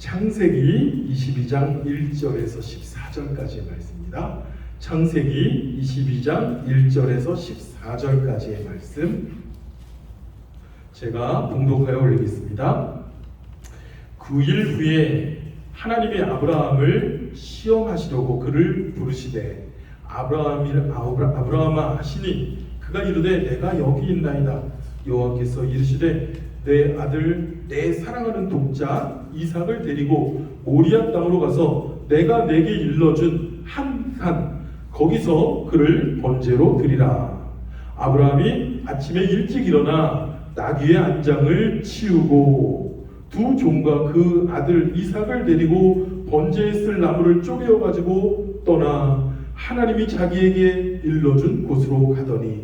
창세기 22장 1절에서 14절까지의 말씀입니다. 창세기 22장 1절에서 14절까지의 말씀 제가 봉독하여 올리겠습니다. 9일 후에 하나님이 아브라함을 시험하시려고 그를 부르시되 아브라함아 하시니 그가 이르되 내가 여기 있나이다. 여호와께서 이르시되 내 아들 내 사랑하는 독자 이삭을 데리고 모리아 땅으로 가서 내가 내게 일러준 한 산 거기서 그를 번제로 드리라. 아브라함이 아침에 일찍 일어나 나귀의 안장을 치우고 두 종과 그 아들 이삭을 데리고 번제에 쓸 나무를 쪼개어 가지고 떠나 하나님이 자기에게 일러준 곳으로 가더니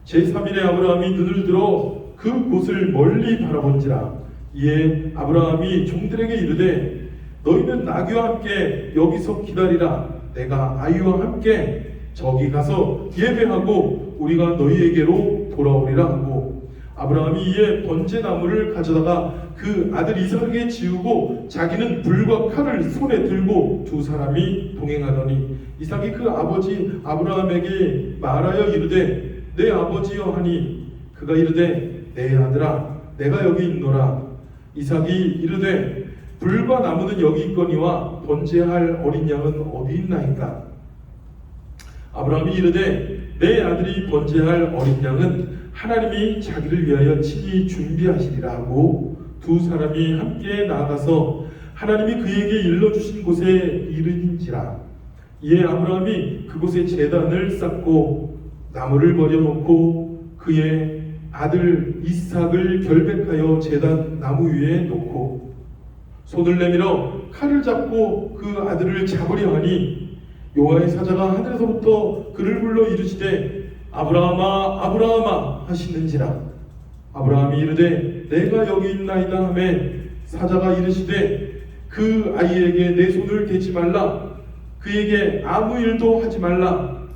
제3일에 아브라함이 눈을 들어 그 곳을 멀리 바라본지라. 이에 아브라함이 종들에게 이르되 너희는 나귀와 함께 여기서 기다리라. 내가 아이와 함께 저기 가서 예배하고 우리가 너희에게로 돌아오리라 하고 아브라함이 이에 번제나무를 가져다가 그 아들 이삭에게 지우고 자기는 불과 칼을 손에 들고 두 사람이 동행하더니 이삭이 그 아버지 아브라함에게 말하여 이르되 내 아버지여 하니 그가 이르되 내 아들아 내가 여기 있노라. 이삭이 이르되 불과 나무는 여기 있거니와 번제할 어린 양은 어디 있나이까. 아브라함이 이르되 내 아들이 번제할 어린 양은 하나님이 자기를 위하여 친히 준비하시리라 하고 두 사람이 함께 나아가서 하나님이 그에게 일러주신 곳에 이르는지라. 이에 아브라함이 그곳에 제단을 쌓고 나무를 버려놓고 그의 아들 이삭을 결백하여 제단 나무 위에 놓고 손을 내밀어 칼을 잡고 그 아들을 잡으려 하니 여호와의 사자가 하늘에서부터 그를 불러 이르시되 아브라함아 아브라함아 하시는지라. 아브라함이 이르되 내가 여기 있나이다 하매 사자가 이르시되 그 아이에게 내 손을 대지 말라. 그에게 아무 일도 하지 말라.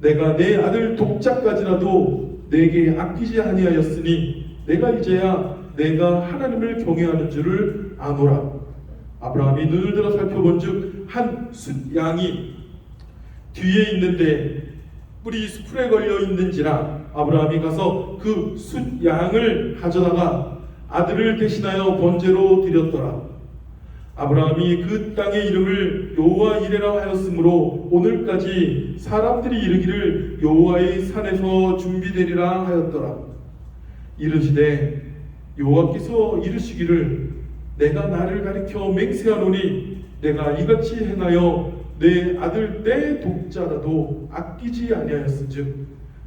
내가 내 아들 독자까지라도 내게 아끼지 아니하였으니 내가 이제야 내가 하나님을 경외하는 줄을 아노라. 아브라함이 눈을 들어 살펴본즉 한 숫양이 뒤에 있는데 뿔이 수풀에 걸려 있는지라. 아브라함이 가서 그 숫양을 가져다가 아들을 대신하여 번제로 드렸더라. 아브라함이 그 땅의 이름을 여호와 이레라 하였으므로 오늘까지 사람들이 이르기를 여호와의 산에서 준비되리라 하였더라. 이르시되 여호와께서 이르시기를 내가 나를 가리켜 맹세하노니 내가 이같이 행하여 내 아들 내 독자라도 아끼지 아니하였은즉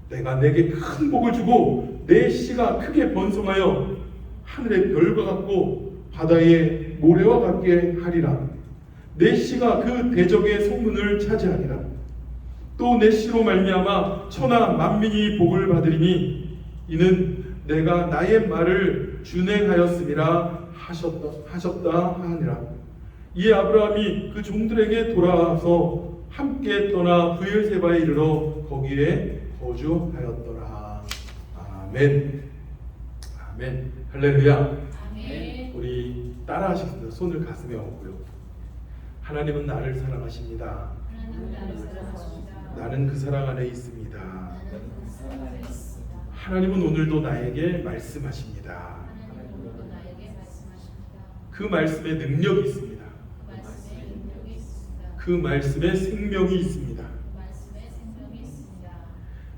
내가 내게 큰 복을 주고 내 씨가 크게 번성하여 하늘의 별과 같고 바다의 모래와 같게 하리라. 내 씨가 그 대적의 성문을 차지하리라. 또 내 씨로 말미암아 천하 만민이 복을 받으리니 이는 내가 나의 말을 준행하였음이라 하셨다 하니라. 이에 아브라함이 그 종들에게 돌아와서 함께 떠나 브엘세바에 이르러 거기에 거주하였더라. 아멘. 아멘. 할렐루야. 아멘. 우리 따라하시겠습니다. 손을 가슴에 얹고요. 하나님은 나를 사랑하십니다. 하나님 나를 사랑하십니다. 나는 그 사랑 안에 있습니다. 나는 그 사랑 안에 있습니다. 하나님은 오늘도 나에게 말씀하십니다. 하나님 오늘도 나에게 말씀하십니다. 그 말씀에 능력이 있습니다. 그 말씀에 능력이 있습니다. 그 말씀에 생명이 있습니다. 그 말씀에 생명이 있습니다.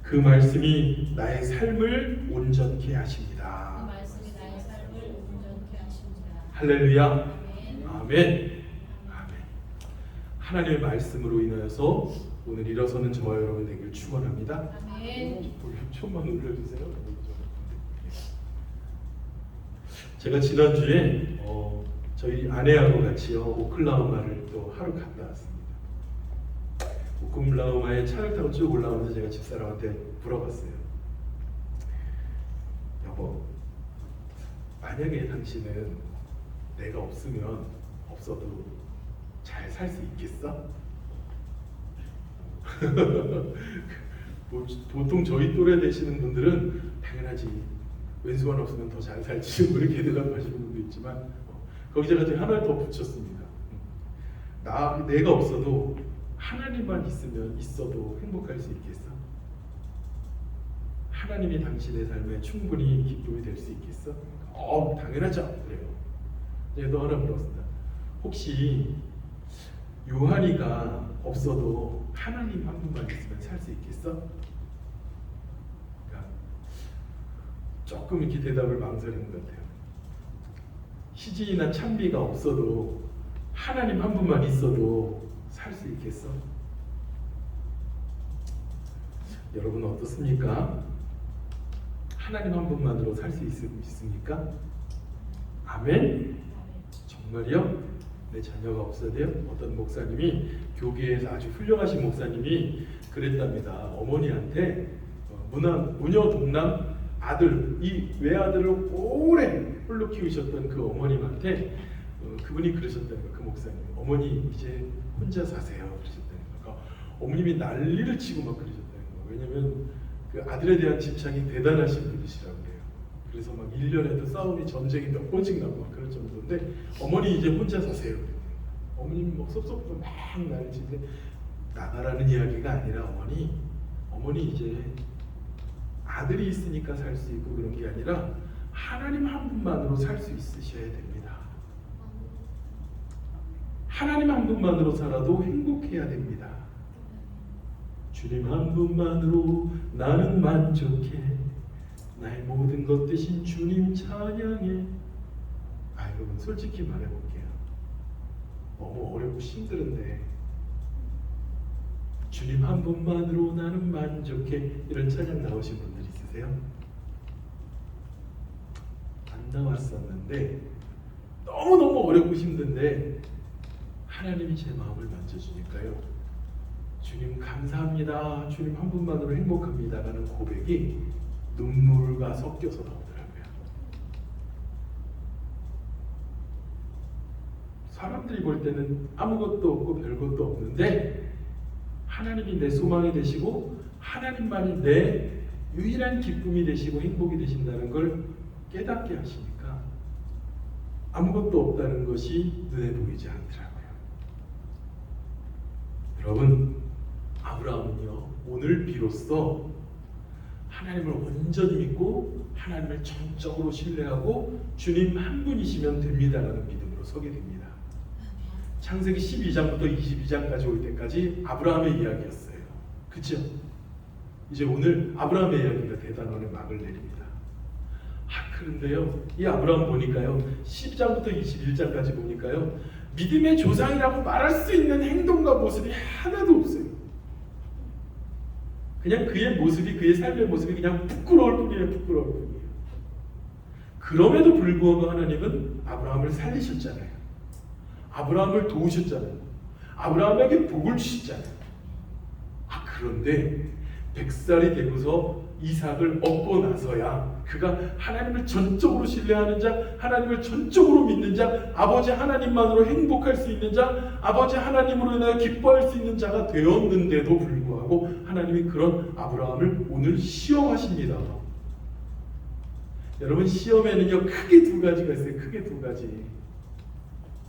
그 말씀이 나의 삶을 온전케 하십니다. 그 말씀이 나의 삶을 온전케 하십니다. 할렐루야. 아멘. 아멘. 아멘. 하나님의 말씀으로 인하여서 오늘 일어서는 저와 여러분 되길 축원합니다. 아멘. 좀만 올려주세요. 제가 지난주에 저희 아내하고 같이요 오클라호마를 또 하루 갔다 왔습니다. 오클라호마에 차를 타고 쭉 올라오면서 제가 집사람한테 물어봤어요. 여보, 만약에 당신은 내가 없으면 없어도 잘 살 수 있겠어? 보통 저희 또래 되시는 분들은 당연하지, 왼수만 없으면 더 잘 살지 이렇게 대답하시는 분도 있지만 거기다가 또 하나를 더 붙였습니다. 내가 없어도 하나님만 있어도 행복할 수 있겠어? 하나님이 당신의 삶에 충분히 기쁨이 될 수 있겠어? 당연하죠. 그래요. 이제 또 하나 물었습니다. 혹시 요한이가 없어도 하나님 한 분만 있으면 살 수 있겠어? 그러니까 조금 이렇게 대답을 망설이는 것 같아요. 희진이나 찬비가 없어도 하나님 한 분만 있어도 살 수 있겠어? 여러분은 어떻습니까? 하나님 한 분만으로 살 수 있습니까? 아멘? 정말요? 내 자녀가 없어도요? 어떤 목사님이 교계에서 아주 훌륭하신 목사님이 그랬답니다. 어머니한테 무녀 동남 아들, 이 외아들을 오래 홀로 키우셨던 그 어머님한테 그분이 그러셨다는 거예요. 그 목사님, 어머니 이제 혼자 사세요 그러셨다는 거예요. 그러니까 어머님이 난리를 치고 막 그러셨다는 거예요. 왜냐면 그 아들에 대한 집착이 대단하신 분이시라고 해요. 그래서 막 1년에도 싸움이 전쟁이 몇 번씩 나고 막 그런 정도인데 어머니 이제 혼자 사세요. 어머님이 막 섭섭해서 막 난리 치는데 나가라는 이야기가 아니라 어머니 이제 아들이 있으니까 살 수 있고 그런 게 아니라 하나님 한 분만으로 살 수 있으셔야 됩니다. 하나님 한 분만으로 살아도 행복해야 됩니다. 주님 한 분만으로 나는 만족해. 나의 모든 것 대신 주님 찬양해. 여러분 솔직히 말해볼게요. 너무 어렵고 힘들은데 주님 한 분만으로 나는 만족해. 이런 찬양 나오신 분들 있으세요? 안 나왔었는데 너무너무 어렵고 힘든데 하나님이 제 마음을 만져주니까요. 주님 감사합니다. 주님 한 분만으로 행복합니다. 라는 고백이 눈물과 섞여서 나오더라고요. 사람들이 볼 때는 아무것도 없고 별것도 없는데 하나님이 내 소망이 되시고 하나님만이 내 유일한 기쁨이 되시고 행복이 되신다는 걸 깨닫게 하시니까 아무것도 없다는 것이 눈에 보이지 않더라고요. 여러분, 아브라함은요 오늘 비로소 하나님을 온전히 믿고 하나님을 전적으로 신뢰하고 주님 한 분이시면 됩니다라는 믿음으로 서게 됩니다. 창세기 12장부터 22장까지 올 때까지 아브라함의 이야기였어요. 그렇죠? 이제 오늘 아브라함의 이야기가 대단원의 막을 내립니다. 그런데요 이 아브라함 보니까요 12장부터 21장까지 보니까요 믿음의 조상이라고 말할 수 있는 행동과 모습이 하나도 없어요. 그냥 그의 모습이, 그의 삶의 모습이 그냥 부끄러울 뿐이에요. 부끄러울 뿐이에요. 그럼에도 불구하고 하나님은 아브라함을 살리셨잖아요. 아브라함을 도우셨잖아요. 아브라함에게 복을 주셨잖아요. 그런데 100살이 되고서 이삭을 얻고 나서야 그가 하나님을 전적으로 신뢰하는 자, 하나님을 전적으로 믿는 자, 아버지 하나님만으로 행복할 수 있는 자, 아버지 하나님으로 인하여 기뻐할 수 있는 자가 되었는데도 불구하고 하나님이 그런 아브라함을 오늘 시험하십니다. 여러분 시험에는요 크게 두 가지가 있어요. 크게 두 가지.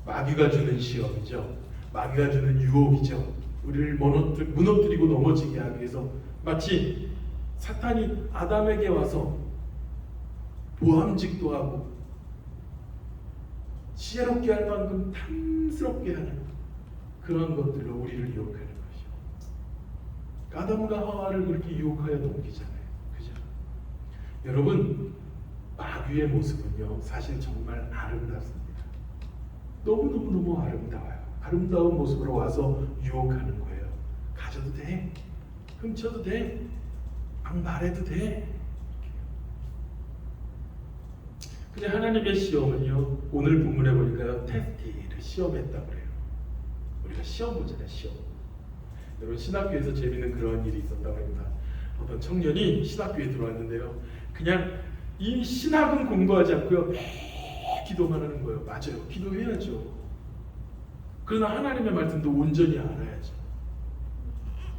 마귀가 주는 시험이죠. 마귀가 주는 유혹이죠. 우리를 무너뜨리고 넘어지게 하기 위해서 마치 사탄이 아담에게 와서 보암직도 하고 지혜롭게 할 만큼 탐스럽게 하는 그런 것들로 우리를 유혹하는 것이죠. 아담과 하와를 그렇게 유혹하여 넘기잖아요. 그죠? 여러분 마귀의 모습은요 사실 정말 아름답습니다. 너무너무 아름다워요. 아름다운 모습으로 와서 유혹하는 거예요. 가져도 돼. 훔쳐도 돼. 막 말해도 돼. 근데 하나님의 시험은요 오늘 본문에 보니까요 테스트를 시험했다고 그래요. 우리가 시험 보잖아요. 시험. 여러분 신학교에서 재밌는 그런 일이 있었다고 합니다. 어떤 청년이 신학교에 들어왔는데요 그냥 이 신학은 공부하지 않고요 기도만 하는 거예요. 맞아요. 기도해야죠. 그러나 하나님의 말씀도 온전히 알아야죠.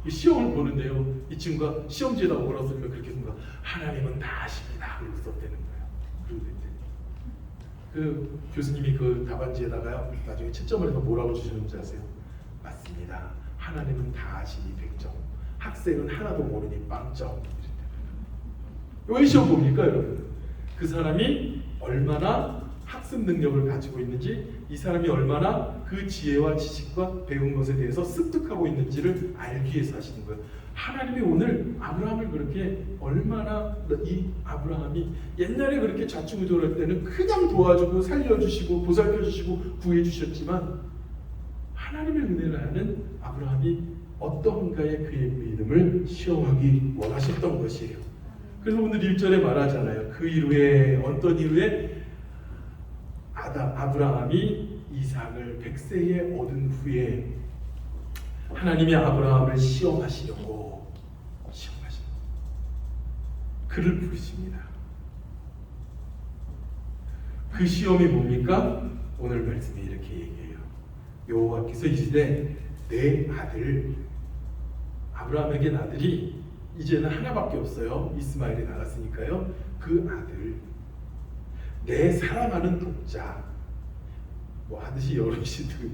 시험을 보는데요. 이 친구가 시험지에다 뭐라고 쓰면 그렇게 쓴 거야. 하나님은 다 아십니다. 그러고 썼다는 거예요. 그 교수님이 그 답안지에다가요 나중에 채점을 해서 뭐라고 주시는지 아세요? 맞습니다. 하나님은 다 아시니 100점, 학생은 하나도 모르니 빵점. 왜 시험 봅니까 여러분? 그 사람이 얼마나 학습 능력을 가지고 있는지, 이 사람이 얼마나 그 지혜와 지식과 배운 것에 대해서 습득하고 있는지를 알기 위해서 하시는 거예요. 하나님이 오늘 아브라함을 그렇게 얼마나, 이 아브라함이 옛날에 그렇게 좌충우돌할 때는 그냥 도와주고 살려주시고 보살펴주시고 구해주셨지만, 하나님의 은혜를 아는 아브라함이 어떠한가의 그의 믿음을 시험하기 원하셨던 것이에요. 그래서 오늘 1절에 말하잖아요. 그 이후에, 어떤 이후에 아브라함이 이삭을 100세에 얻은 후에 하나님이 아브라함을 시험하시려고 그를 부르십니다. 그 시험이 뭡니까? 오늘 말씀에 이렇게 얘기해요. 여호와께서 이르시되 내 아들, 아브라함에겐 아들이 이제는 하나밖에 없어요. 이스마엘이 나갔으니까요. 그 아들, 내 사랑하는 독자, 뭐 하듯이 여럿이도,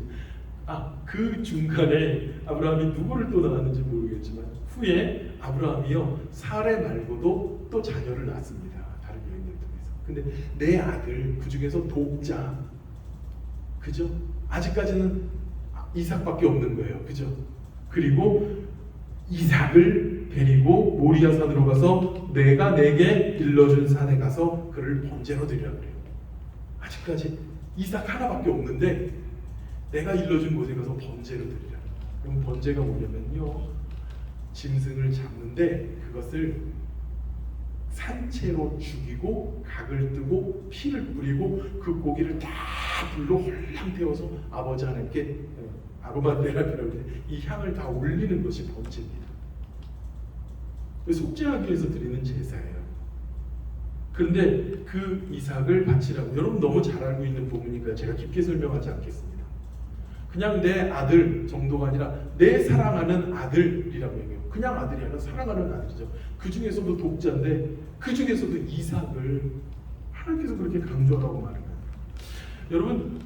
그 중간에 아브라함이 누구를 또 낳았는지 모르겠지만 후에 아브라함이요 사레 말고도 또 자녀를 낳습니다. 다른 여인들 통해서. 근데 내 아들, 그 중에서 독자, 그죠? 아직까지는 이삭밖에 없는 거예요. 그죠? 그리고 이삭을 데리고 모리아산으로 가서 내가 내게 일러준 산에 가서 그를 번제로 드리라 그래요. 아직까지 이삭 하나밖에 없는데 내가 일러준 곳에 가서 번제로 드리라. 그럼 번제가 뭐냐면요, 짐승을 잡는데 그것을 산채로 죽이고 각을 뜨고 피를 뿌리고 그 고기를 다 불로 홀랑 태워서 아버지 하나님께 아로마 테라피라고 이 향을 다 올리는 것이 번제입니다. 속죄하기 위해서 드리는 제사예요. 그런데 그 이삭을 바치라고, 여러분 너무 잘 알고 있는 부분이니까 제가 깊게 설명하지 않겠습니다. 그냥 내 아들 정도가 아니라 내 사랑하는 아들이라고 얘기해요. 그냥 아들이 아니라 사랑하는 아들이죠. 그 중에서도 독자인데 그 중에서도 이삭을 하나님께서 그렇게 강조하라고 말합니다. 여러분,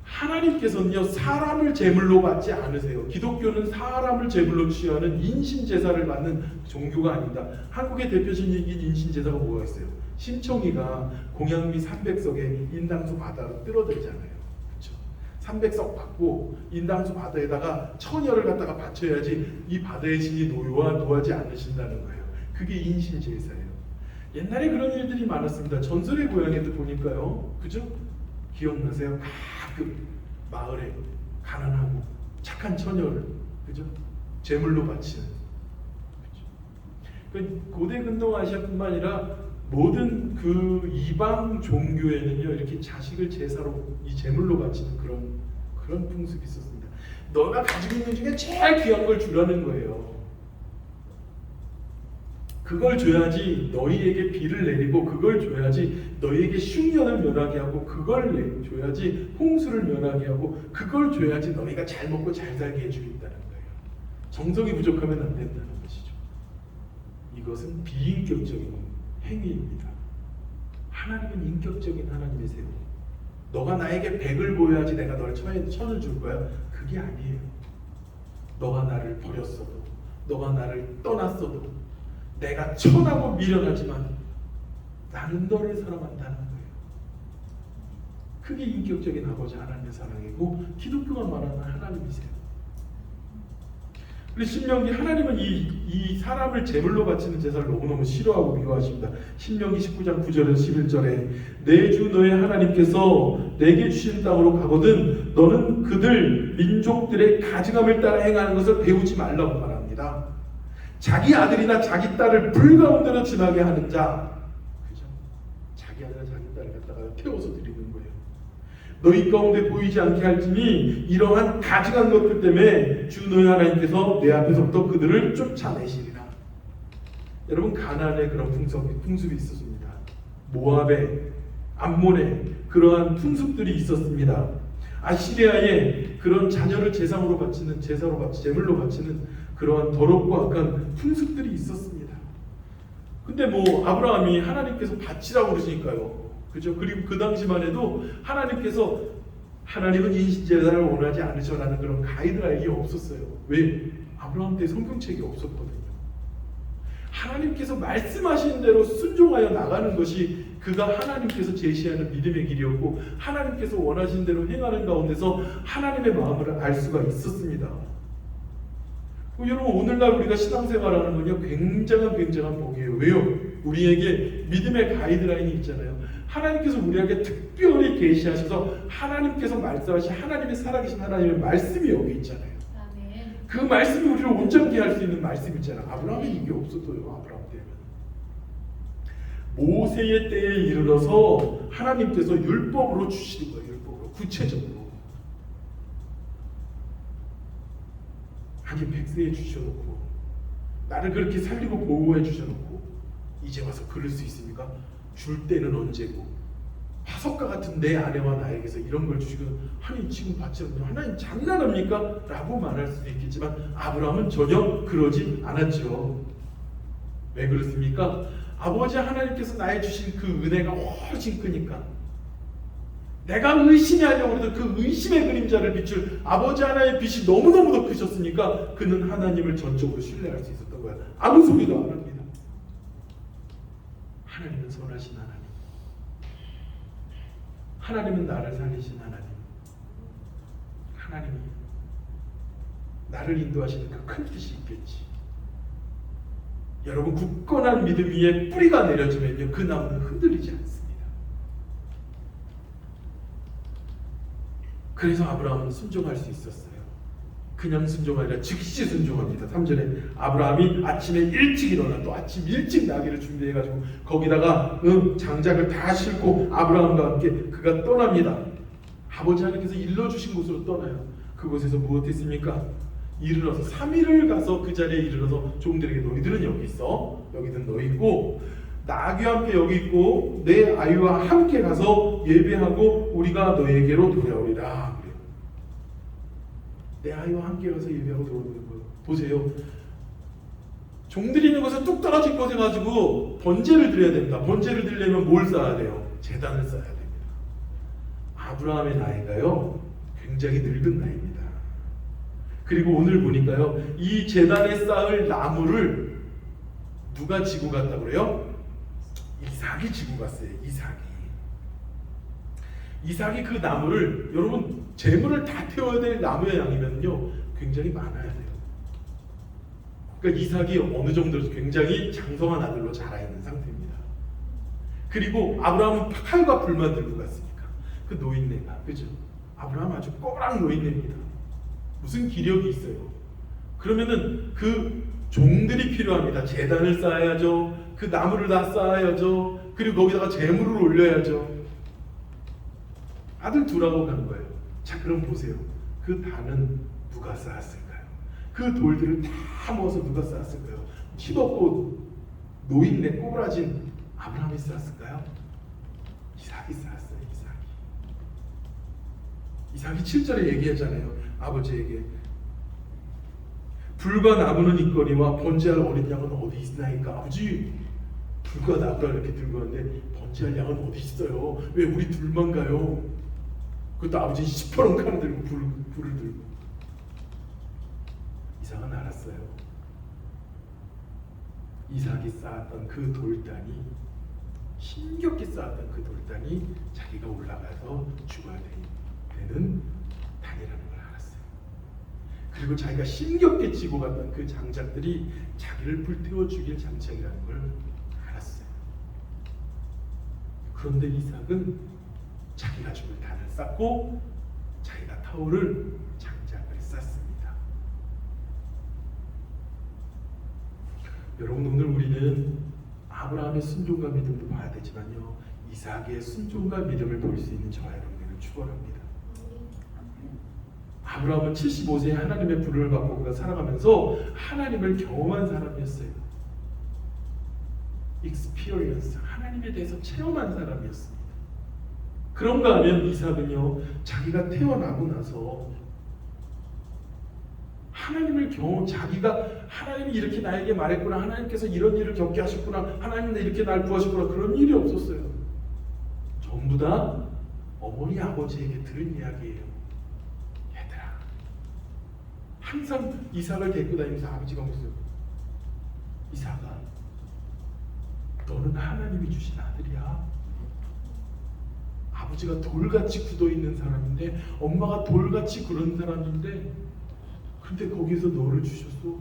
하나님께서는요 사람을 제물로 받지 않으세요. 기독교는 사람을 제물로 취하는 인신제사를 받는 종교가 아닙니다. 한국의 대표적인 인신제사가 뭐가 있어요? 심청이가 공양미 300석에 인당수 바다로 끌어들이잖아요. 그렇죠? 300석 받고 인당수 바다에다가 처녀를 갖다가 바쳐야지 이 바다의 신이 노하지 않으신다는 거예요. 그게 인신제사예요. 옛날에 그런 일들이 많았습니다. 전설의 고향에도 보니까요, 그죠? 기억나세요? 가끔 마을에 가난하고 착한 처녀를, 그죠? 제물로 바치는, 그죠? 고대 근동 아시아뿐만 아니라 모든 그 이방 종교에는요 이렇게 자식을 제사로 이 제물로 바치는 그런 풍습이 있었습니다. 너가 가지고 있는 중에 제일 귀한 걸 주라는 거예요. 그걸 줘야지 너희에게 비를 내리고, 그걸 줘야지 너희에게 흉년을 면하게 하고, 그걸 줘야지 홍수를 면하게 하고, 그걸 줘야지 너희가 잘 먹고 잘 살게 해주겠다는 거예요. 정성이 부족하면 안 된다는 것이죠. 이것은 비인격적인 행위입니다. 하나님은 인격적인 하나님이세요. 너가 나에게 100을 보여야지 내가 너를 1000을 줄 거야. 그게 아니에요. 너가 나를 버렸어도, 너가 나를 떠났어도, 내가 천하고 미련하지만 나는 너를 사랑한다는 거예요. 그게 인격적인 아버지 하나님의 사랑이고 기독교가 말하는 하나님이세요. 그리고 신명기, 하나님은 이 사람을 제물로 바치는 제사를 너무너무 싫어하고 미워하십니다. 신명기 19장 9절에서 11절에 내 주 너의 하나님께서 내게 주신 땅으로 가거든 너는 그들 민족들의 가증함을 따라 행하는 것을 배우지 말라고 말합니다. 자기 아들이나 자기 딸을 불 가운데로 지나게 하는 자, 그죠? 자기 아들이나 자기 딸을 갖다가 태워서 드리는 거예요. 너희 가운데 보이지 않게 할지니 이러한 가증한 것들 때문에 주 너희 하나님께서 내 앞에서부터 그들을 쫓아내시리라. 여러분, 가나안에 그런 풍습이 있었습니다. 모압에, 암몬에 그러한 풍습들이 있었습니다. 아시리아에 그런 자녀를 제물로 바치는 그러한 더럽고 악한 풍습들이 있었습니다. 근데 뭐 아브라함이 하나님께서 바치라고 그러시니까요. 그죠? 그리고 그 당시만 해도 하나님은 인신제사를 원하지 않으셔라는 그런 가이드라인이 없었어요. 왜? 아브라함 때 성경책이 없었거든요. 하나님께서 말씀하신 대로 순종하여 나가는 것이 그가 하나님께서 제시하는 믿음의 길이었고, 하나님께서 원하신 대로 행하는 가운데서 하나님의 마음을 알 수가 있었습니다. 여러분, 오늘날 우리가 신앙생활하는 건요, 굉장한 복이에요. 왜요? 우리에게 믿음의 가이드라인이 있잖아요. 하나님께서 우리에게 특별히 계시하셔서 하나님께서 말씀하신 하나님의 살아계신 하나님의 말씀이 여기 있잖아요. 아멘. 그 말씀이 우리를 온전케 할 수 있는 말씀 있잖아요. 아브라함이 이게 없었어요. 아브라함 때는 모세의 때에 이르러서 하나님께서 율법으로 주시는 거예요. 율법으로 구체적으로. 아니, 백세에 주셔놓고 나를 그렇게 살리고 보호해 주셔놓고 이제 와서 그럴 수 있습니까? 줄 때는 언제고, 화석과 같은 내 아내와 나에게서 이런 걸 주시고, 하나님 지금 받지 않나요? 하나님 장난합니까? 라고 말할 수도 있겠지만 아브라함은 전혀 그러지 않았죠. 왜 그렇습니까? 아버지 하나님께서 나에 주신 그 은혜가 훨씬 크니까, 내가 의심이 하려고 해도 그 의심의 그림자를 비출 아버지 하나님의 빛이 너무너무 크셨으니까 그는 하나님을 전적으로 신뢰할 수 있었던 거야. 아무 소리도 안 합니다. 하나님은 선하신 하나님, 하나님은 나를 살리신 하나님, 하나님이 나를 인도하시는 그 큰 뜻이 있겠지. 여러분, 굳건한 믿음 위에 뿌리가 내려지면요, 그 나무는 흔들리지 않습니다. 그래서 아브라함은 순종할 수 있었어요. 그냥 순종이 아니라 즉시 순종합니다. 3절에 아브라함이 아침에 일찍 일어나 또 아침 일찍 나귀를 준비해가지고 거기다가 장작을 다 싣고 아브라함과 함께 그가 떠납니다. 아버지 하나님께서 일러주신 곳으로 떠나요. 그곳에서 무엇했습니까? 이르러서 3일을 가서 그 자리에 이르러서 종들에게 너희들은 여기 있어, 여기든 너 있고, 나귀와 함께 여기 있고 내 아이와 함께 가서 예배하고 우리가 너에게로 돌아오리라. 그래요. 내 아이와 함께 가서 예배하고 돌아오는 거예요. 보세요. 종들이 있는 곳에 뚝 떨어진 곳에 가지고 번제를 드려야 됩니다. 번제를 드리려면 뭘 쌓아야 돼요? 제단을 쌓아야 됩니다. 아브라함의 나이가요, 굉장히 늙은 나이입니다. 그리고 오늘 보니까요, 이 제단에 쌓을 나무를 누가 지고 갔다고 그래요? 이삭이 지고 갔어요. 이삭이 그 나무를, 여러분, 재물을 다 태워야 될 나무의 양이면요 굉장히 많아야 돼요. 그러니까 이삭이 어느 정도 굉장히 장성한 아들로 자라있는 상태입니다. 그리고 아브라함은 칼과 불만 들고 갔으니까 그 노인네가, 그죠? 아브라함 아주 꼬랑 노인네입니다. 무슨 기력이 있어요. 그러면은 그 종들이 필요합니다. 제단을 쌓아야죠. 그 나무를 다 쌓아야죠. 그리고 거기다가 재물을 올려야죠. 아들 두라고 간 거예요. 자, 그럼 보세요. 그 단은 누가 쌓았을까요? 그 돌들을 다 모아서 누가 쌓았을까요? 힘없고 노인네 꼬부라진 아브라함이 쌓았을까요? 이삭이 쌓았어요. 이삭이 7절에 얘기하잖아요. 아버지에게 불과 나무는 있거니와 번제할 어린 양은 어디 있나이까? 아버지, 불과 나무를 이렇게 들고 왔는데 번제할 양은 어디 있어요? 왜 우리 둘만 가요? 그것도 아버지 시퍼런 칼을 들고 불을 들고. 이삭은 알았어요. 이삭이 쌓았던 그 돌단이, 힘겹게 쌓았던 그 돌단이 자기가 올라가서 죽어야 되는 단이라는 걸 알았어요. 그리고 자기가 힘겹게 지고 갔던 그 장작들이 자기를 불태워 죽일 장작이라는 걸 알았어요. 그런데 이삭은 자기가 죽을 단을 쌓고 자기가 타오를 장작을 쌓습니다. 여러분, 오늘 우리는 아브라함의 순종과 믿음도 봐야 되지만요, 이삭의 순종과 믿음을 볼 수 있는 저와 여러분을 축원합니다. 아브라함은 75세에 하나님의 부름을 받고 그가 살아가면서 하나님을 경험한 사람이었어요. experience, 하나님에 대해서 체험한 사람이었습니다. 그런가 하면 이삭은요, 자기가 태어나고 나서 하나님을 자기가 하나님이 이렇게 나에게 말했구나, 하나님께서 이런 일을 겪게 하셨구나, 하나님 이렇게 날 구하셨구나, 그런 일이 없었어요. 전부 다 어머니 아버지에게 들은 이야기예요. 얘들아, 항상 이삭을 데리고 다니면서 아버지가 무슨, 이삭아, 너는 하나님이 주신 아들이야. 아버지가 돌같이 굳어있는 사람인데, 엄마가 돌같이 그런 사람인데, 근데 거기서 너를 주셨어.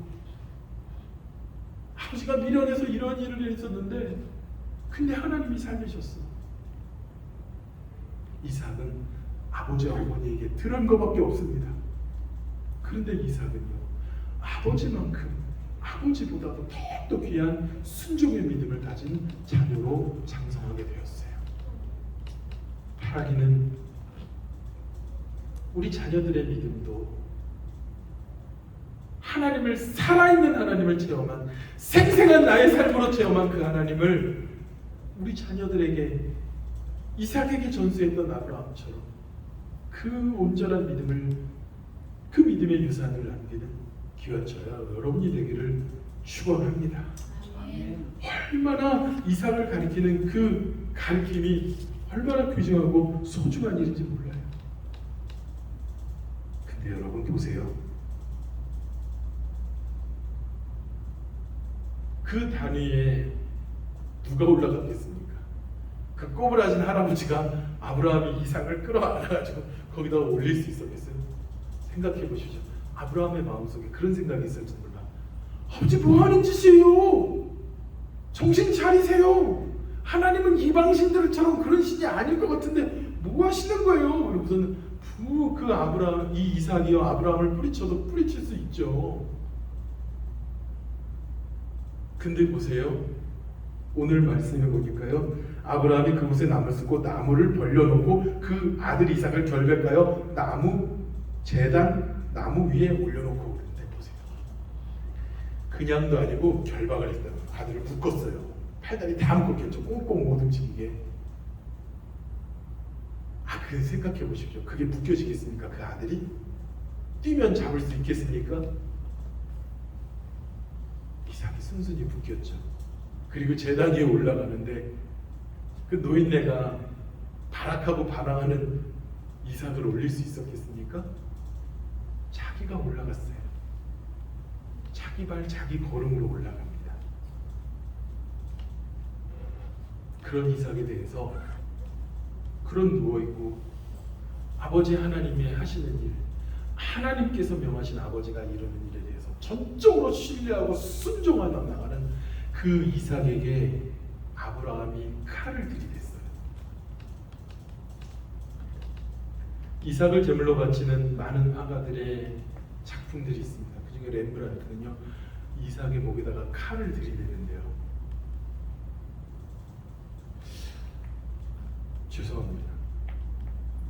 아버지가 미련해서 이런 일을 했었는데, 근데 하나님이 살리셨어. 이삭은 아버지 어머니에게 들은 것밖에 없습니다. 그런데 이삭은요, 아버지만큼 아버지보다도 더욱더 귀한 순종의 믿음을 가진 자녀로 장성하게 되었어요. 바라기는 우리 자녀들의 믿음도 하나님을, 살아있는 하나님을 체험한, 생생한 나의 삶으로 체험한 그 하나님을 우리 자녀들에게, 이삭에게 전수했던 아브라함처럼 그 온전한 믿음을, 그 믿음의 유산을 남기는 귀한 저와 여러분이 되기를 축원합니다. 얼마나 이삭을 가리키는 그 가르침이 얼마나 귀중하고 소중한 일인지 몰라요. 근데 여러분 보세요. 그 단위에 누가 올라갔겠습니까? 그 꼬부라진 할아버지가 아브라함이 이삭을 끌어안아가지고 거기다 올릴 수 있었겠어요? 생각해 보십시오. 아브라함의 마음속에 그런 생각이 있을지 몰라. 아버지 뭐 하는 짓이에요? 정신 차리세요. 하나님은 이방신들처럼 그런 신이 아닐 것 같은데 뭐 하시는 거예요? 그러고서는 그 아브라함, 이 이삭이요 아브라함을 뿌리쳐도 뿌리칠 수 있죠. 근데 보세요. 오늘 말씀해 보니까요, 아브라함이 그곳에 나무를 쓰고 나무를 벌려놓고 그 아들 이삭을 결백하여 나무 제단 나무 위에 올려놓고 그런데 보세요. 그냥도 아니고 결박을 했어요. 아들을 묶었어요. 팔다리 다 묶었겠죠. 꽁꽁 못 움직이게. 그 생각해 보십시오. 그게 묶여지겠습니까? 그 아들이 뛰면 잡을 수 있겠습니까? 이삭이 순순히 묶였죠. 그리고 제단 위에 올라가는데 그 노인네가 발악하고 반항하는 이삭을 올릴 수 있었겠습니까? 자기가 올라갔어요. 자기 발 자기 걸음으로 올라갑니다. 그런 이삭에 대해서, 그런 누워있고 아버지 하나님이 하시는 일, 하나님께서 명하신 아버지가 이루는 일에 대해서 전적으로 신뢰하고 순종하며 나가는 그 이삭에게 아브라함이 칼을 들이댔어요. 이삭을 제물로 바치는 많은 화가들의 작품들이 있습니다. 그 중에 렘브란트는요, 이삭의 목에다가 칼을 들이대는데요. 죄송합니다.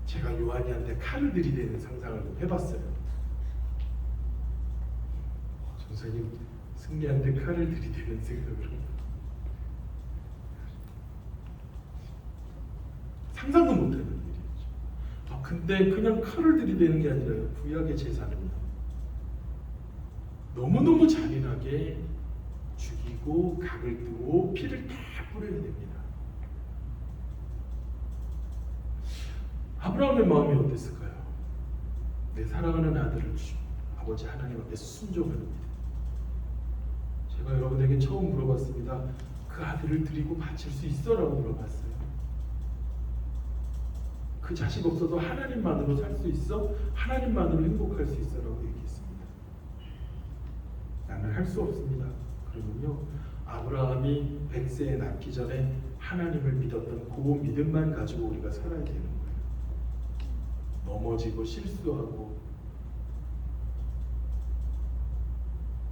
제가 요한이한테 칼을 들이대는 상상을 좀 해봤어요. 전사님, 승리한테 칼을 들이대는 생각을 상상도 못하는 일이죠. 근데 그냥 칼을 들이대는 게 아니라 구약의 제사는요, 너무너무 잔인하게 죽이고 각을 뜨고 피를 다 뿌려야 됩니다. 아브라함의 마음이 어땠을까요? 내 사랑하는 아들을 아버지 하나님 앞에 순종하는 일. 제가 여러분에게 처음 물어봤습니다. 그 아들을 드리고 바칠 수 있어? 라고 물어봤어요. 그 자식 없어도 하나님만으로 살 수 있어? 하나님만으로 행복할 수 있어? 라고 얘기했습니다. 나는 할 수 없습니다. 그러면요, 아브라함이 100세에 낳기 전에 하나님을 믿었던 그 믿음만 가지고 우리가 살아야 되는 거예요. 넘어지고 실수하고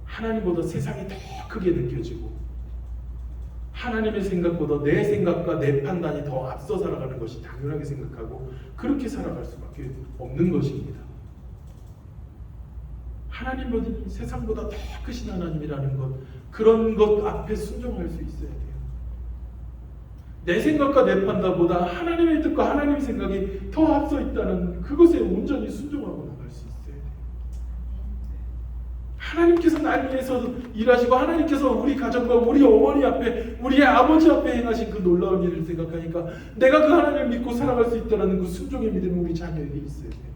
하나님보다 세상이 더 크게 느껴지고 하나님의 생각보다 내 생각과 내 판단이 더 앞서 살아가는 것이 당연하게 생각하고 그렇게 살아갈 수밖에 없는 것입니다. 하나님보다, 세상보다 더 크신 하나님이라는 것, 그런 것 앞에 순종할 수 있어야 돼요. 내 생각과 내 판단보다 하나님의 뜻과 하나님의 생각이 더 앞서 있다는 그것에 온전히 순종하고 나갈 수 있어야 돼요. 하나님께서 날 위해서 일하시고 하나님께서 우리 가정과 우리 어머니 앞에 우리의 아버지 앞에 행하신 그 놀라운 일을 생각하니까 내가 그 하나님을 믿고 살아갈 수 있다는 그 순종의 믿음이 우리 자녀에게 있어야 돼요.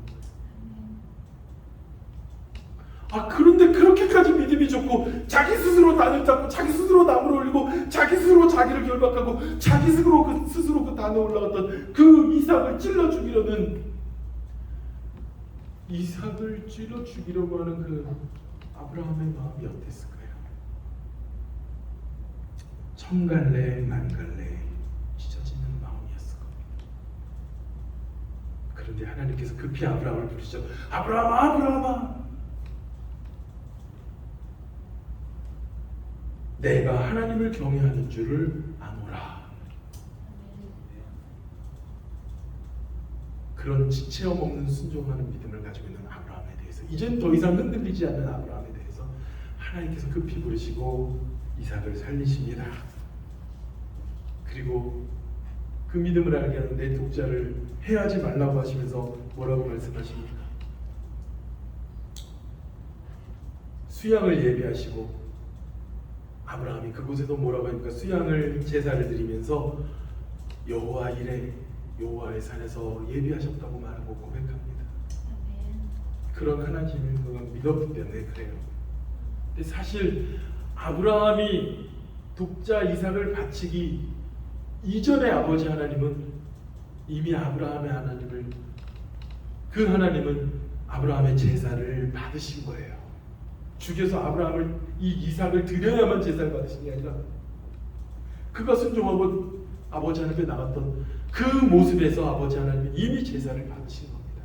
그런데 그렇게까지 믿음이 좋고 자기 스스로 단을 잡고 자기 스스로 나무를 올리고 자기 스스로 자기를 결박하고 자기 스스로 그 단에 올라갔던 그 이삭을 찔러 죽이려고 하는 그 아브라함의 마음이 어땠을까요? 천갈래 만갈래 찢어지는 마음이었을 겁니다. 그런데 하나님께서 급히 아브라함을 부르시죠. 아브라함아 내가 하나님을 경외하는 줄을 아노라. 그런 지체험 없는 순종하는 믿음을 가지고 있는 아브라함에 대해서 이젠 더 이상 흔들리지 않는 아브라함에 대해서 하나님께서 급히 부르시고 이삭을 살리십니다. 그리고 그 믿음을 알게 하는 내 독자를 해하지 말라고 하시면서 뭐라고 말씀하십니까? 수양을 예비하시고 아브라함이 그곳에서 뭐라고 하니까 수양을 제사를 드리면서 여호와 이레 여호와의 산에서 예비하셨다고 말하고 고백합니다. 그런 하나님을 믿었기 때문에 그래요. 근데 사실 아브라함이 독자 이삭을 바치기 이전에 아버지 하나님은 이미 아브라함의 하나님을 그 하나님은 아브라함의 제사를 받으신 거예요. 죽여서 아브라함을 이 이삭을 드려야만 제사를 받으신 게 아니라 그가 순종하고 아버지 하나님께 나갔던 그 모습에서 아버지 하나님은 이미 제사를 받으신 겁니다.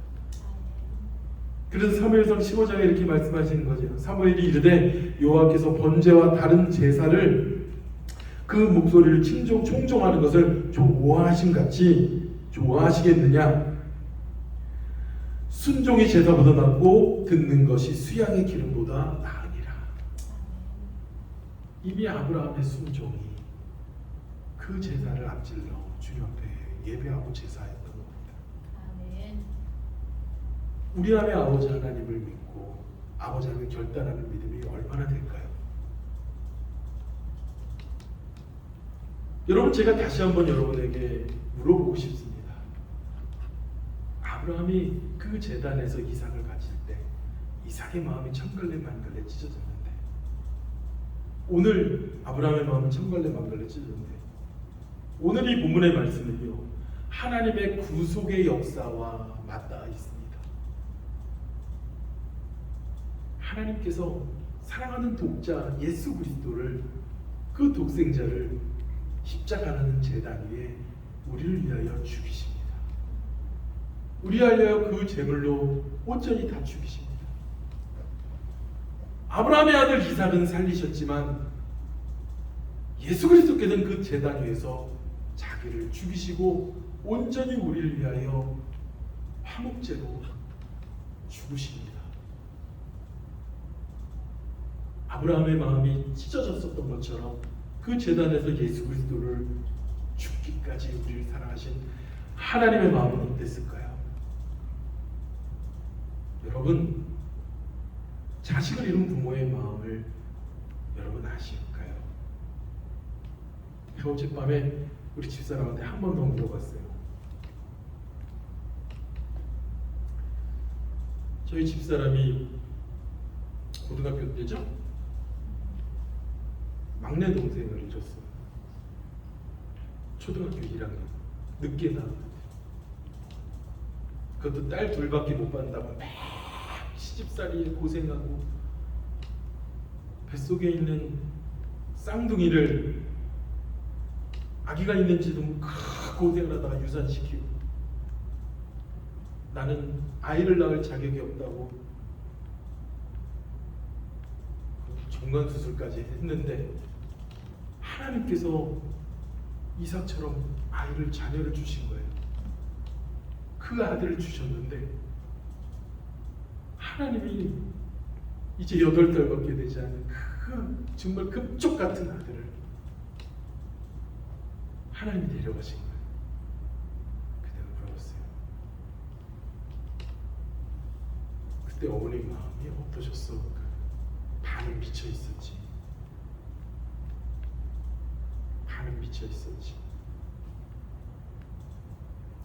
그래서 사무엘상 15장에 이렇게 말씀하시는 거죠. 사무엘이 이르되 여호와께서 번제와 다른 제사를 그 목소리를 총종하는 것을 좋아하심같이 좋아하시겠느냐? 순종이 제사보다 낫고 듣는 것이 수양의 기름보다 나으니라. 이미 아브라함의 순종이 그 제사를 앞질러 주님 앞에 예배하고 제사했던 겁니다. 아멘. 우리 안에 아버지 하나님을 믿고 아버지 하나님을 결단하는 믿음이 얼마나 될까요? 여러분, 제가 다시 한번 여러분에게 물어보고 싶습니다. 아브라함이 그 제단에서 이삭을 바칠 때 이삭의 마음이 천갈래 만갈래 찢어졌는데 오늘 아브라함의 마음은 천갈래 만갈래 찢어졌는데 오늘 이 본문의 말씀은요 하나님의 구속의 역사와 맞닿아 있습니다. 하나님께서 사랑하는 독자 예수 그리스도를 그 독생자를 십자가라는 제단 위에 우리를 위하여 죽이십니다. 우리 하여 그 제물로 온전히 다 죽이십니다. 아브라함의 아들 이삭은 살리셨지만 예수 그리스도께서는 그 제단 위에서 자기를 죽이시고 온전히 우리를 위하여 화목제로 죽으십니다. 아브라함의 마음이 찢어졌었던 것처럼 그 제단에서 예수 그리스도를 죽기까지 우리를 사랑하신 하나님의 마음은 어땠을까요? 여러분, 자식을 잃은 부모의 마음을 여러분 아실까요? 어젯밤에 우리 집사람한테 한 번 더 물어봤어요. 저희 집사람이 고등학교 때죠? 막내 동생을 잃었어요. 초등학교 1학년 늦게 나왔는데 그것도 딸 둘밖에 못 받는다고 막 시집살이에 고생하고 뱃속에 있는 쌍둥이를 아기가 있는지도 고생을 하다가 유산시키고 나는 아이를 낳을 자격이 없다고 종관수술까지 했는데 하나님께서 이삭처럼 자녀를 주신 거예요. 그 아들을 주셨는데 하나님이 이제 8달밖에 되지 않은 그 정말 급족 같은 아들을 하나님이 데려가신 거예요. 그때가 물어봤어요. 그때 어머니 마음이 어떠셨어? 반은 미쳐 있었지. 반은 미쳐 있었지.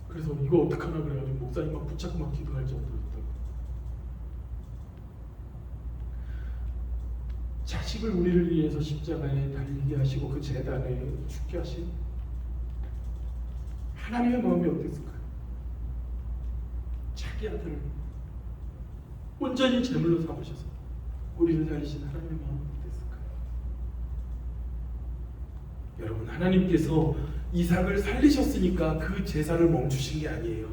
그래서 이거 어떡하나 그래가지고 목사님 막 붙잡고 막 기도할 정도였다고. 자식을 우리를 위해서 십자가에 달리게 하시고 그 제단에 죽게 하신 하나님의 마음이 어땠을까요? 자기 아들을 온전히 제물로 삼으셔서 우리를 살리신 하나님의 마음이 어땠을까요? 여러분, 하나님께서 이삭을 살리셨으니까 그 제사를 멈추신 게 아니에요.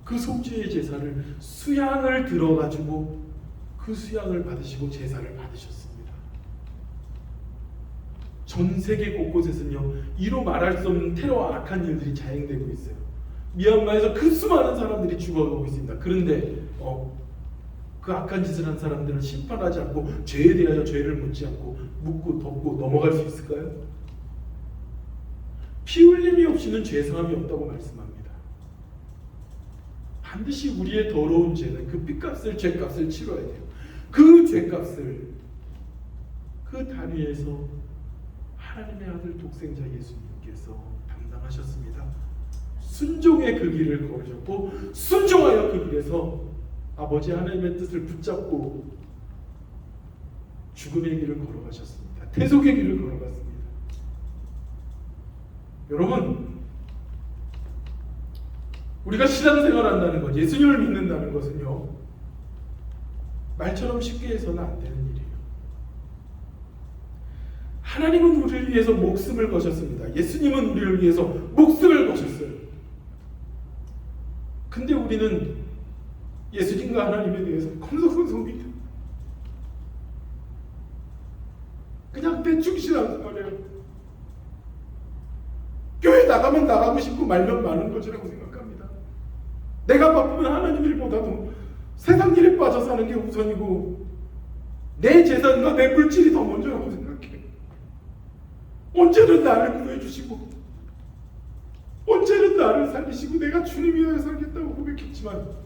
그 속죄의 제사를 수양을 들어가지고 그 수양을 받으시고 제사를 받으셨습니다. 전 세계 곳곳에서는요, 이로 말할 수 없는 테러와 악한 일들이 자행되고 있어요. 미얀마에서 그 수많은 사람들이 죽어가고 있습니다. 그런데 그 악한 짓을 한 사람들을 심판하지 않고 죄에 대하여 죄를 묻지 않고 묻고 덮고 넘어갈 수 있을까요? 피 흘림이 없이는 죄사함이 없다고 말씀합니다. 반드시 우리의 더러운 죄는 그 핏값을, 죄값을 치러야 돼요. 그 죄값을 그 다리에서 하나님의 아들 독생자 예수님께서 담당하셨습니다. 순종의 그 길을 걸으셨고 순종하여 그 길에서 아버지 하나님의 뜻을 붙잡고 죽음의 길을 걸어가셨습니다. 태속의 길을 걸어갔습니다. 여러분, 우리가 신앙생활 한다는 것, 예수님을 믿는다는 것은요, 말처럼 쉽게 해서는 안 되는 일이에요. 하나님은 우리를 위해서 목숨을 거셨습니다. 예수님은 우리를 위해서 목숨을 거셨어요. 근데 우리는 예수님과 하나님에 대해서 건성건성합니다. 그냥 대충 신앙생활해요. 교회 나가면 나가고 싶고 말면 마는 것이라고 생각합니다. 내가 바쁘면 하나님 일보다도 세상 일에 빠져 사는 게 우선이고 내 재산과 내 물질이 더 먼저라고 생각해. 언제는 나를 구해 주시고 언제는 나를 살리시고 내가 주님 위하여 살겠다고 고백했지만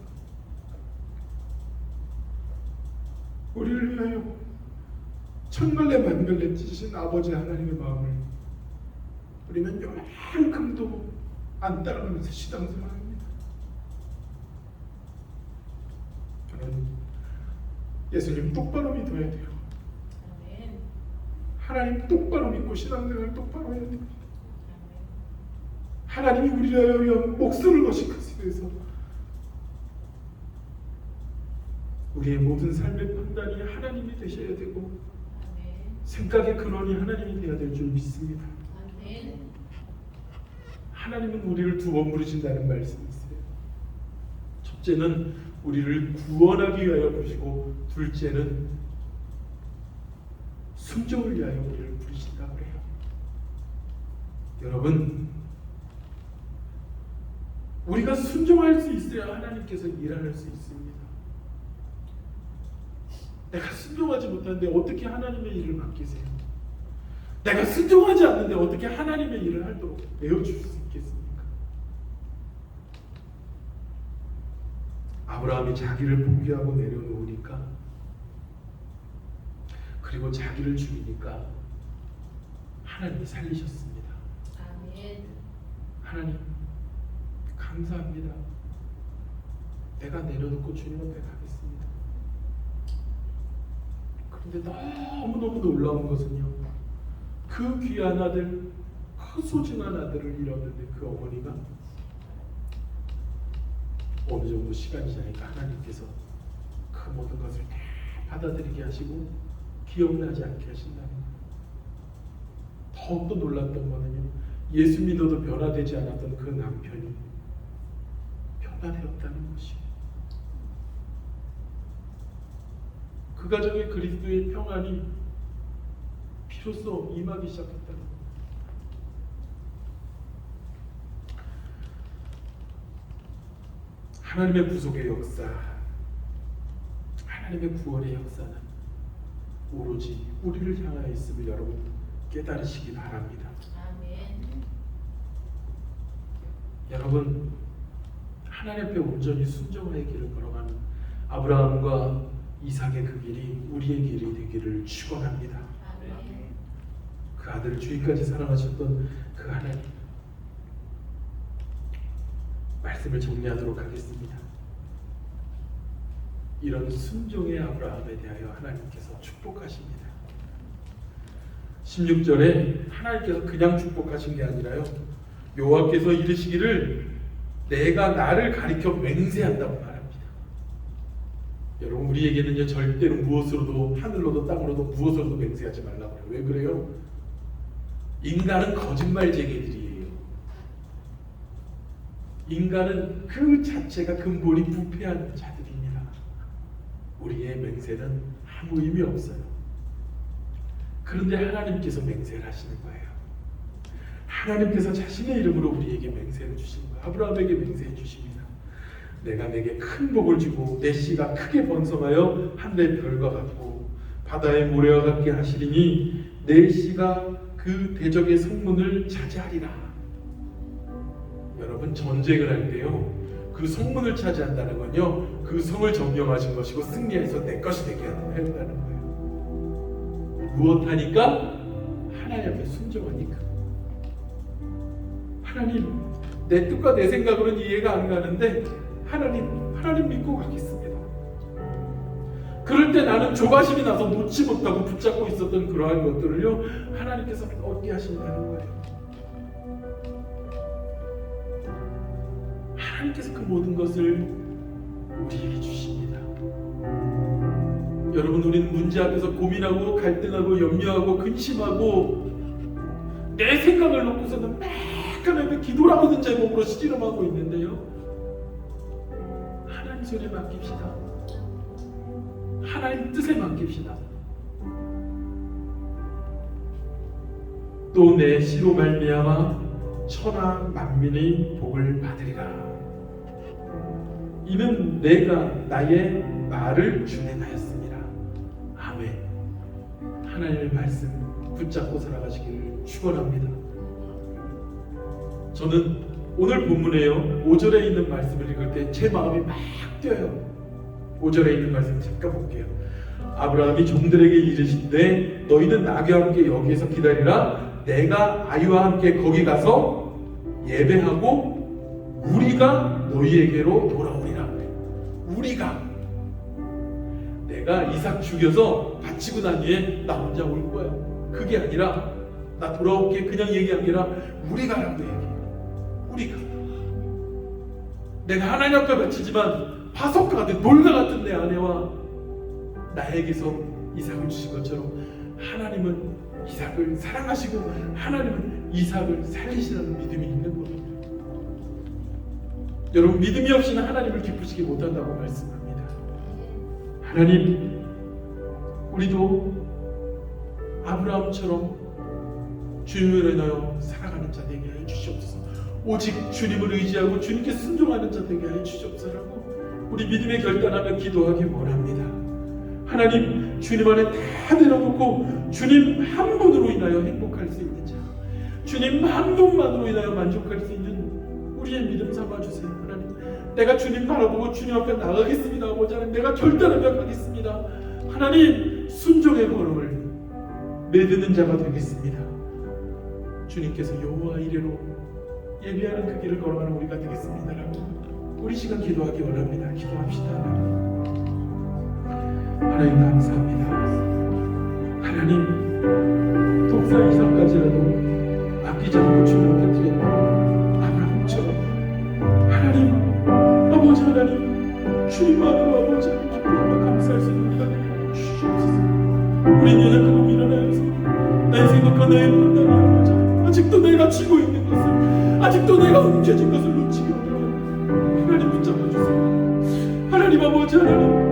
우리를 위하여 천갈래 만갈래 찢으신 아버지 하나님의 마음을 우리는 요만큼도 안 따라가면서 신앙생활합니다. 저는 예수님 똑바로 믿어야 돼요. 아멘. 하나님 똑바로 믿고 신앙생활 똑바로 해야 돼요. 하나님이 우리를 위하여 목숨을 거신 것에 대해서 우리의 모든 삶의 판단이 하나님이 되셔야 되고 아멘. 생각의 근원이 하나님이 되어야 될 줄 믿습니다. 아멘. 하나님은 우리를 두 번 부르신다는 말씀이 있어요. 첫째는 우리를 구원하기 위하여 부르시고 둘째는 순종을 위하여 우리를 부르신다고 해요. 여러분, 우리가 순종할 수 있어야 하나님께서 일하실 수 있습니다. 내가 순종하지 못하는데 어떻게 하나님의 일을 맡기세요? 내가 순종하지 않는데 어떻게 하나님의 일을 하도록 내어줄 수 있겠습니까? 아브라함이 자기를 포기하고 내려놓으니까, 그리고 자기를 죽이니까 하나님이 살리셨습니다. 아멘. 하나님 감사합니다. 내가 내려놓고 주님 앞에 가겠습니다. 그런데 너무너무 놀라운 것은요, 그 귀한 아들, 그 소중한 아들을 잃었는데 그 어머니가 어느 정도 시간이 지나니까 하나님께서 그 모든 것을 다 받아들이게 하시고 기억나지 않게 하신다는 거예요. 더욱더 놀랐던 것은요, 예수 믿어도 변화되지 않았던 그 남편이 변화되었다는 것이에요. 그 가정에 그리스도의 평안이 비로소 임하기 시작했다는 거예요. 하나님의 구속의 역사, 하나님의 구원의 역사는 오로지 우리를 향하여 있음을 여러분 깨달으시기 바랍니다. 아멘. 여러분, 하나님 앞에 온전히 순종하의 길을 걸어가는 아브라함과 이삭의 그 길이 우리의 길이 되기를 축원합니다. 아멘. 그 아들을 주님까지 사랑하셨던 그 하나님, 말씀을 정리하도록 하겠습니다. 이런 순종의 아브라함에 대하여 하나님께서 축복하십니다. 16절에 하나님께서 그냥 축복하신 게 아니라요, 여호와께서 이르시기를 내가 나를 가리켜 맹세한다고 말합니다. 여러분, 우리에게는요 절대로 무엇으로도, 하늘로도 땅으로도 무엇으로도 맹세하지 말라고 해요. 왜 그래요? 인간은 거짓말쟁이들이에요. 인간은 그 자체가 근본이 부패한 자들입니다. 우리의 맹세는 아무 의미 없어요. 그런데 하나님께서 맹세를 하시는 거예요. 하나님께서 자신의 이름으로 우리에게 맹세를 주시는 거예요. 아브라함에게 맹세해 주십니다. 내가 내게 큰 복을 주고 내 씨가 크게 번성하여 하늘의 별과 같고 바다의 모래와 같게 하시리니 내 씨가 그 대적의 성문을 차지하리라. 여러분, 전쟁을 할 때요, 그 성문을 차지한다는 건요, 그 성을 점령하신 것이고 승리해서 내 것이 되게 한다는 거예요. 무엇하니까? 하나님 앞에 순종하니까. 하나님, 내 뜻과 내 생각으로는 이해가 안 가는데 하나님 믿고 가겠습니다. 그럴 때 나는 조바심이 나서 놓지 못하고 붙잡고 있었던 그러한 것들을요, 하나님께서 얻게 하신다는 거예요. 하나님께서 그 모든 것을 우리에게 주십니다. 여러분, 우리는 문제 앞에서 고민하고 갈등하고 염려하고 근심하고 내 생각을 놓고서는 막 하나님의 기도라고는 제목으로 씨름하고 있는데요, 하나님 손에 맡깁시다. 하나님 뜻에 맡깁시다. 또 내 씨로 말미암아 천하 만민의 복을 받으리라. 이는 내가 나의 말을 준행하였습니다. 아멘. 하나님의 말씀 붙잡고 살아가시기를 축원합니다. 저는 오늘 본문에요, 5절에 있는 말씀을 읽을 때 제 마음이 막 뛰어요. 5절에 있는 말씀 잠깐 볼게요. 아브라함이 종들에게 이르시되 너희는 나와 함께 여기에서 기다리라. 내가 아이와 함께 거기 가서 예배하고 우리가 너희에게로 돌아오리라. 우리가, 내가 이삭 죽여서 바치고 난 뒤에 나 혼자 올 거야. 그게 아니라 나 돌아올게 그냥 얘기한 게 아니라 우리가라고 얘기해요. 우리가. 내가 하나님 앞에 바치지만 화석과 같은 돌과 같은 내 아내와 나에게서 이삭을 주신 것처럼 하나님은 이삭을 사랑하시고 하나님은 이삭을 살리시라는 믿음이 있는 겁니다. 여러분, 믿음이 없이는 하나님을 기쁘시게 못한다고 말씀합니다. 하나님, 우리도 아브라함처럼 주님을 인하여 살아가는 자 되게 하여 주시옵소서. 오직 주님을 의지하고 주님께 순종하는 자 되게 하여 주시옵소서라고 우리 믿음의 결단하며 기도하기 원합니다. 하나님, 주님 안에 다 내려놓고 주님 한 분으로 인하여 행복할 수 있는 자, 주님 한 분만으로 인하여 만족할 수 있는 우리의 믿음 삼아주세요. 하나님, 내가 주님 바라보고 주님 앞에 나가겠습니다. 아버지 하나님, 내가 결단하며 가겠습니다. 하나님, 순종의 걸음을 매드는 자가 되겠습니다. 주님께서 여호와 이레로 예비하는 그 길을 걸어가는 우리가 되겠습니다라고 우리 시간 기도하기 원합니다. 기도합시다. 하나님 감사합니다. 하나님, 독사 이삭까지라도 아끼지 않고 주님 앞에 드리는 아브라함처럼 하나님, 아버지 하나님, 주님만으로 아버지 하나님 기뻐하며 감사할 수 있는 우리가 되게 주시옵소서. 우리는 연약하고 미련하여서 나의 생각과 나의 판단이 아버지 아직도 내가 쥐고 있는 것을, 아직도 내가 움켜진 것을 놓치기 어려워요. 하나님 붙잡아주세요. 하나님 아버지 하나님,